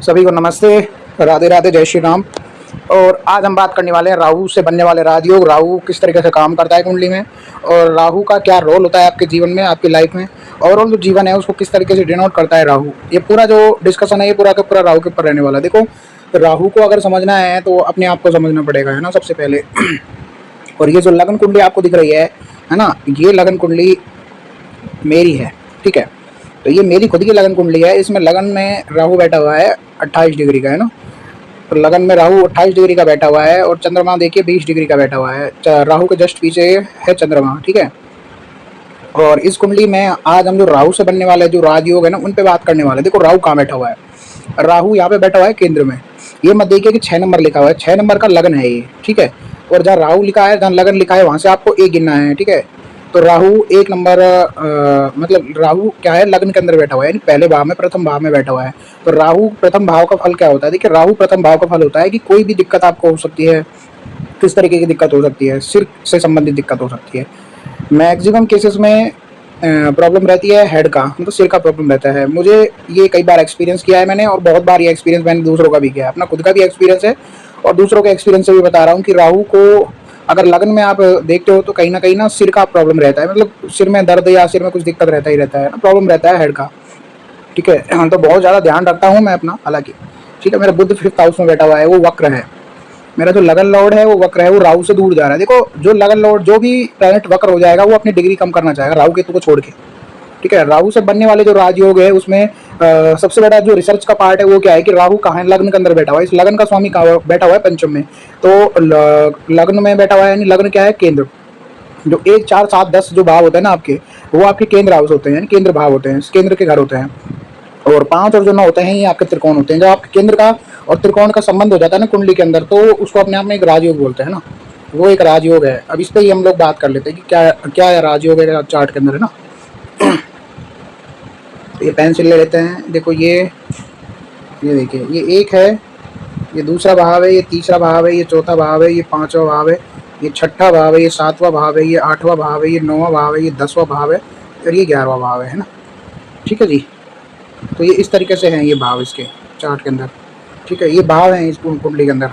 सभी को नमस्ते, राधे राधे, जय श्री राम। और आज हम बात करने वाले हैं राहु से बनने वाले राजयोग। राहु किस तरीके से काम करता है कुंडली में, और राहु का क्या रोल होता है आपके जीवन में, आपकी लाइफ में। ओवरऑल जो जीवन है उसको किस तरीके से डिनोट करता है राहु। ये पूरा जो डिस्कशन है ये पूरा का पूरा राहु के ऊपर रहने वाला है। देखो, राहु को अगर समझना है तो अपने आप को समझना पड़ेगा, है ना, सबसे पहले। और ये जो लगन कुंडली आपको दिख रही है ना, ये लगन कुंडली मेरी है, ठीक है। तो ये मेरी खुद की लगन कुंडली है। इसमें लगन में राहु बैठा हुआ है 28 डिग्री का, है ना। तो लगन में राहु 28 डिग्री का बैठा हुआ है, और चंद्रमा देखिए 20 डिग्री का बैठा हुआ है। राहु के जस्ट पीछे है चंद्रमा, ठीक है। और इस कुंडली में आज हम जो राहु से बनने वाले जो राजयोग है ना, उन पे बात करने वाले हैं। देखो, राहु कहाँ बैठा हुआ है। राहु यहाँ पे बैठा हुआ है केंद्र में। ये मत देखिए कि 6 नंबर लिखा हुआ है, 6 नंबर का लगन है ये, ठीक है। और जहाँ राहु लिखा है, जहाँ लगन लिखा है, वहां से आपको एक गिनना है, ठीक है। तो राहु 1 नंबर, मतलब राहु क्या है, लग्न के अंदर बैठा हुआ है, यानी पहले भाव में, प्रथम भाव में बैठा हुआ है। तो राहु प्रथम भाव का फल क्या होता है। देखिए, राहु प्रथम भाव का फल होता है कि कोई भी दिक्कत आपको हो सकती है। किस तरीके की दिक्कत हो सकती है, सिर से संबंधित दिक्कत हो सकती है। मैक्सिमम केसेस में प्रॉब्लम रहती है हेड का, मतलब सिर का प्रॉब्लम रहता है। मुझे ये कई बार एक्सपीरियंस किया है मैंने, और बहुत बार ये एक्सपीरियंस मैंने दूसरों का भी किया है। अपना खुद का भी एक्सपीरियंस है और दूसरों के एक्सपीरियंस से भी बता रहा हूँ कि राहु को अगर लगन में आप देखते हो तो कहीं ना सिर का प्रॉब्लम रहता है। मतलब सिर में दर्द या सिर में कुछ दिक्कत रहता ही रहता है ना, प्रॉब्लम रहता है हेड का, ठीक है। तो बहुत ज़्यादा ध्यान रखता हूँ मैं अपना, हालांकि, ठीक है। मेरा बुध 5th हाउस में बैठा हुआ है, वो वक्र है। मेरा जो लगन लॉर्ड है वो वक्र है, वो राहु से दूर जा रहा है। देखो, जो लगन लॉर्ड, जो भी प्लैनेट वक्र हो जाएगा वो अपनी डिग्री कम करना चाहेगा राहु केतु को छोड़ के, ठीक है। राहु से बनने वाले जो राजयोग है उसमें सबसे बड़ा जो रिसर्च का पार्ट है वो क्या है कि राहु कहाँ है, लग्न के अंदर बैठा हुआ है। इस लग्न का स्वामी कहाँ बैठा हुआ है, पंचम में। तो लग्न में बैठा हुआ है, यानी लग्न क्या है, केंद्र। जो 1, 4, 7, 10 जो भाव होते हैं ना आपके, वो आपके केंद्र हाउस होते हैं, यानी केंद्र भाव होते हैं, केंद्र के घर होते हैं। और 5 और जो 9 होते हैं ये आपके त्रिकोण होते हैं। जब आपके केंद्र का और त्रिकोण का संबंध हो जाता है ना कुंडली के अंदर, तो उसको अपने आप में एक राजयोग बोलते हैं ना। वो एक राजयोग है। अब इस पे ही हम लोग बात कर लेते हैं कि क्या क्या है राजयोग है चार्ट के अंदर, है ना। तो ये पेंसिल ले लेते हैं। देखो, ये देखिए, ये 1 है, ये दूसरा भाव है, ये तीसरा भाव है, ये चौथा भाव है, ये 5वां भाव है, ये 6ठा भाव है, ये 7वां भाव है, ये 8वां भाव है, ये 9वां भाव है, ये 10वां भाव है, और ये 11वां भाव है ना, ठीक है जी। तो ये इस तरीके से हैं ये भाव इसके चार्ट के अंदर, ठीक है। ये भाव हैं इस कुंडली के अंदर।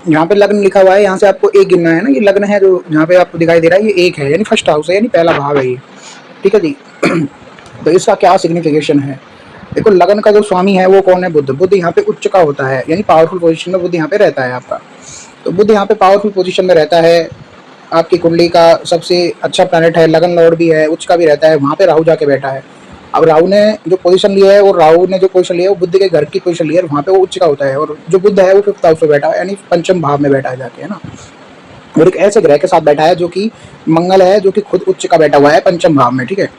यहाँ पे लग्न लिखा हुआ है, यहाँ से आपको एक गिनना है ना। ये लग्न है जो यहाँ पे आपको दिखाई दे रहा है, ये 1 है, यानी फर्स्ट हाउस है, यानी पहला भाव है ये, ठीक है जी। तो इसका क्या सिग्निफिकेशन है। देखो, लगन का जो स्वामी है वो कौन है, बुध। बुध यहाँ पे उच्च का होता है, यानी पावरफुल पोजीशन में बुध यहाँ पे रहता है आपका। तो बुध यहाँ पे पावरफुल पोजीशन में रहता है। आपकी कुंडली का सबसे अच्छा प्लैनेट है, लगन लॉर्ड भी है, उच्च का भी रहता है। वहाँ पे राहु जाके बैठा है। अब राहु ने जो पोजीशन लिया है, और राहु ने जो पोजीशन लिया है वो बुध के घर की पोजीशन लिया है, वहाँ पे वो उच्च का होता है। और जो बुध है वो 5th हाउस में बैठा है, यानी पंचम भाव में बैठा है जाके, है ना। और एक ऐसे ग्रह के साथ बैठा है जो कि मंगल है, जो कि खुद उच्च का बैठा हुआ है पंचम भाव में, ठीक है।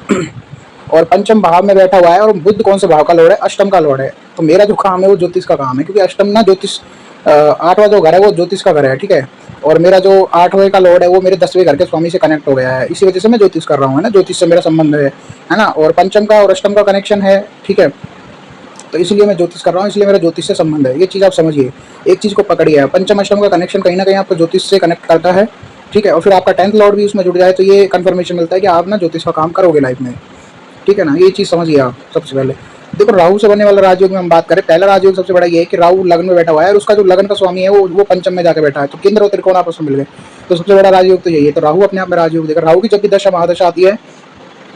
और पंचम भाव में बैठा हुआ है। और बुध कौन से भाव का लॉर्ड है, अष्टम का लॉर्ड है। तो मेरा जो काम है वो ज्योतिष का काम है, क्योंकि अष्टम ना ज्योतिष, 8वां जो घर है वो ज्योतिष का घर है, ठीक है। और मेरा जो 8वें का लॉर्ड है वो मेरे 10वें घर के स्वामी से कनेक्ट हो गया है, इसी वजह से मैं ज्योतिष कर रहा हूँ, है ना। ज्योतिष से मेरा संबंध है ना। और पंचम का और अष्टम का कनेक्शन है, ठीक है। तो इसलिए मैं ज्योतिष कर रहा हूँ, इसलिए मेरा ज्योतिष से संबंध है। ये चीज़ आप समझिए, एक चीज़ को पकड़िए। पंचम अष्टम का कनेक्शन कहीं ना कहीं आपको ज्योतिष से कनेक्ट करता है, ठीक है। और फिर आपका 10th लॉर्ड भी उसमें जुड़ जाए तो ये कंफर्मेशन मिलता है कि आप ना ज्योतिष का काम करोगे लाइफ में, ठीक है ना। ये चीज़ समझिए आप सबसे पहले। देखो, राहु से बनने वाला राजयोग में हम बात करें, पहला राजयोग सबसे बड़ा ये है कि राहु लगन में बैठा हुआ है, और उसका जो लगन का स्वामी है वो पंचम में जाकर बैठा है। तो केंद्र और त्रिकोण आपस में मिल गए, तो सबसे बड़ा राजयोग तो यही है। तो राहु अपने आप में राजयोग देगा। राहु की जब भी दशा महादशा आती है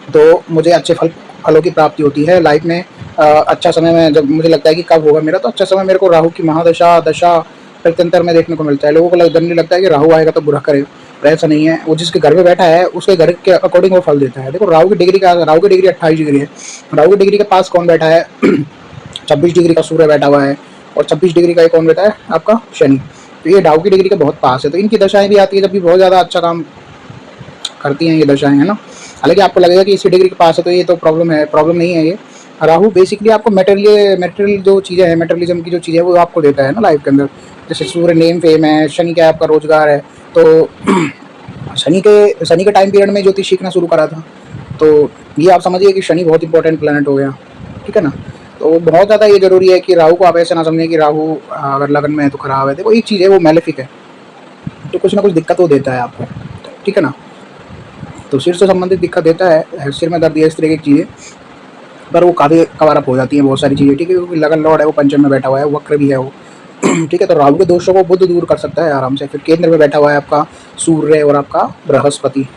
तो मुझे अच्छे फलों की प्राप्ति होती है लाइफ में। अच्छा समय में जब मुझे लगता है कि कब होगा मेरा, तो अच्छा समय मेरे को राहु की महादशा दशा प्रत्यंतर में देखने को मिलता है। लोगों को जनरली लगता है कि राहु आएगा तो बुरा करे, ऐसा नहीं है। वो जिसके घर में बैठा है उसके घर के अकॉर्डिंग वो फल देता है। देखो, राहु की डिग्री 28 डिग्री है। राहु की डिग्री के पास कौन बैठा है 26 डिग्री का सूर्य बैठा हुआ है, और 26 डिग्री का कौन बैठा है, आपका शनि। तो ये राहु की डिग्री के बहुत पास है। तो इनकी दशाएं भी आती है जब भी बहुत ज़्यादा अच्छा काम करती हैं ये दशाएं, है ना। हालांकि आपको लगेगा कि इसी डिग्री के पास है तो ये तो प्रॉब्लम है, प्रॉब्लम नहीं है ये। राहु बेसिकली आपको मेटेरियल जो चीज़ें हैं, मेटेरियलिज्म की जो चीज़ें वो आपको देता है ना लाइफ के अंदर। जैसे सूर्य नेम फेम है, शनि क्या है, आपका रोजगार है। तो शनि के टाइम पीरियड में ज्योतिष सीखना शुरू करा था। तो ये आप समझिए कि शनि बहुत इंपॉर्टेंट प्लैनेट हो गया, ठीक है ना। तो बहुत ज़्यादा ये जरूरी है कि राहु को आप ऐसे ना समझें कि राहु अगर लगन में है तो खराब है। देखो, एक चीज़ है वो मैलेफिक है, तो कुछ ना कुछ दिक्कत वो देता है आपको, ठीक है ना। तो सिर से संबंधित दिक्कत देता है, सिर में दर्द या इस तरह की चीज़ें। पर वो काफ़ी कवर अप हो जाती हैं बहुत सारी चीज़ें, ठीक है, क्योंकि लगन लॉर्ड है वो पंचम में बैठा हुआ है, वक्र भी है वो। ठीक है, तो राहु के दोषों को बुध दूर कर सकता है आराम से। फिर केंद्र में बैठा हुआ है आपका सूर्य और आपका बृहस्पति,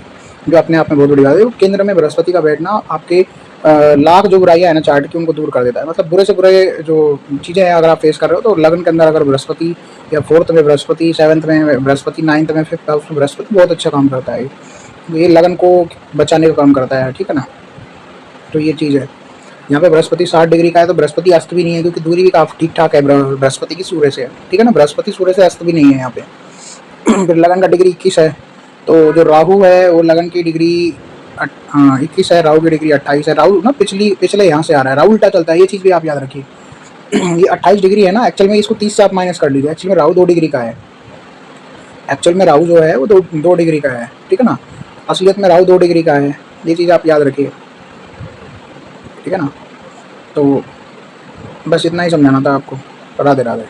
जो अपने आप में बहुत बड़ी बात है। केंद्र में बृहस्पति का बैठना आपके लाख जो बुराइयां है ना चार्ट की उनको दूर कर देता है। मतलब बुरे से बुरे जो चीज़ें हैं अगर आप फेस कर रहे हो तो लगन के अंदर अगर बृहस्पति या 4th में बृहस्पति, 7th में बृहस्पति, 9th में 5th हाउस में बृहस्पति बहुत अच्छा काम करता है। ये लगन को बचाने का काम करता है, ठीक है ना। तो ये चीज़ है। यहाँ पे बृहस्पति 60 डिग्री का है तो बृहस्पति अस्त भी नहीं है, क्योंकि दूरी भी काफी ठीक ठाक है बृहस्पति की सूर्य से, ठीक है ना। बृहस्पति सूर्य से अस्त भी नहीं है यहाँ पे। फिर लगन का डिग्री 21 है, तो जो राहु है वो लगन की डिग्री 21 है, राहु की डिग्री 28 है। राहु ना पिछले यहाँ से आ रहा है, राहु उल्टा चलता है, ये चीज़ भी आप याद रखिए। ये 28 डिग्री है ना, एक्चुअल में इसको 30 से आप माइनस कर लीजिए। एक्चुअल में राहु 2 डिग्री का है, एक्चुअल में राहु जो है वो दो डिग्री का है, ठीक है ना। असलियत में राहु 2 डिग्री का है, ये चीज़ आप याद रखिए, ठीक है ना। तो बस इतना ही समझाना था आपको। राधे राधे।